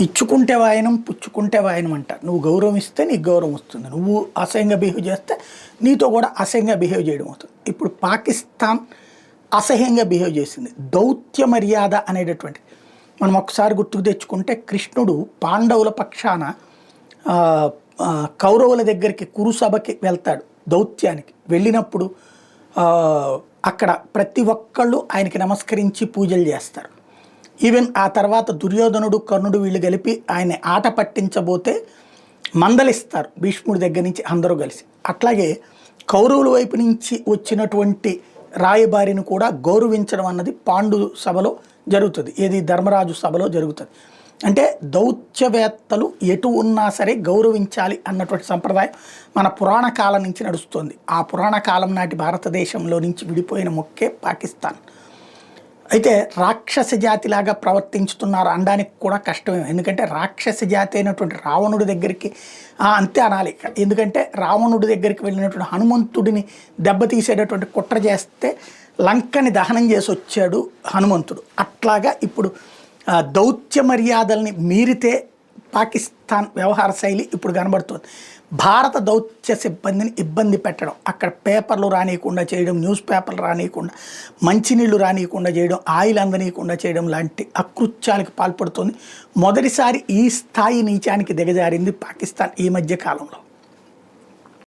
ఇచ్చుకుంటే వాయనం పుచ్చుకుంటే వాయనం అంటారు. నువ్వు గౌరవం ఇస్తే నీకు గౌరవం వస్తుంది, నువ్వు అసహ్యంగా బిహేవ్ చేస్తే నీతో కూడా అసహ్యంగా బిహేవ్ చేయడం అవుతుంది. ఇప్పుడు పాకిస్తాన్ అసహ్యంగా బిహేవ్ చేసింది. దౌత్య మర్యాద అనేటటువంటి మనం ఒకసారి గుర్తుకు తెచ్చుకుంటే కృష్ణుడు పాండవుల పక్షాన కౌరవుల దగ్గరికి కురుసభకి వెళ్తాడు. దౌత్యానికి వెళ్ళినప్పుడు అక్కడ ప్రతి ఒక్కళ్ళు ఆయనకి నమస్కరించి పూజలు చేస్తారు. ఈవెన్ ఆ తర్వాత దుర్యోధనుడు కర్ణుడు వీళ్ళు కలిపి ఆయన ఆట పట్టించబోతే మందలిస్తారు భీష్ముడి దగ్గర నుంచి అందరూ కలిసి. అట్లాగే కౌరవుల వైపు నుంచి వచ్చినటువంటి రాయబారిని కూడా గౌరవించడం అన్నది పాండు సభలో జరుగుతుంది, ఏది ధర్మరాజు సభలో జరుగుతుంది. అంటే దౌత్యవేత్తలు ఎటు ఉన్నా సరే గౌరవించాలి అన్నటువంటి సంప్రదాయం మన పురాణ కాలం నుంచి నడుస్తుంది. ఆ పురాణ కాలం నాటి భారతదేశంలో నుంచి విడిపోయిన మొక్కే పాకిస్తాన్. అయితే రాక్షస జాతిలాగా ప్రవర్తించుతున్నారు అనడానికి కూడా కష్టమే, ఎందుకంటే రాక్షస జాతి అయినటువంటి రావణుడి దగ్గరికి అంతే అనాలి. ఎందుకంటే రావణుడి దగ్గరికి వెళ్ళినటువంటి హనుమంతుడిని దెబ్బతీసేటటువంటి కుట్ర చేస్తే లంకని దహనం చేసి వచ్చాడు హనుమంతుడు. అట్లాగా ఇప్పుడు దౌత్య మర్యాదల్ని మీరితే పాకిస్తాన్ వ్యవహార శైలి ఇప్పుడు కనబడుతుంది. భారత దౌత్య సిబ్బందిని ఇబ్బంది పెట్టడం, అక్కడ పేపర్లు రానియకుండా చేయడం, న్యూస్ పేపర్లు రానియకుండా, మంచినీళ్లు రానియకుండా చేయడం, ఆయిల్ అందనీయకుండా చేయడం లాంటి అకృత్యాలకు పాల్పడుతుంది. మొదటిసారి ఈ స్థాయి నీచానికి దిగజారింది పాకిస్తాన్ ఈ మధ్య కాలంలో.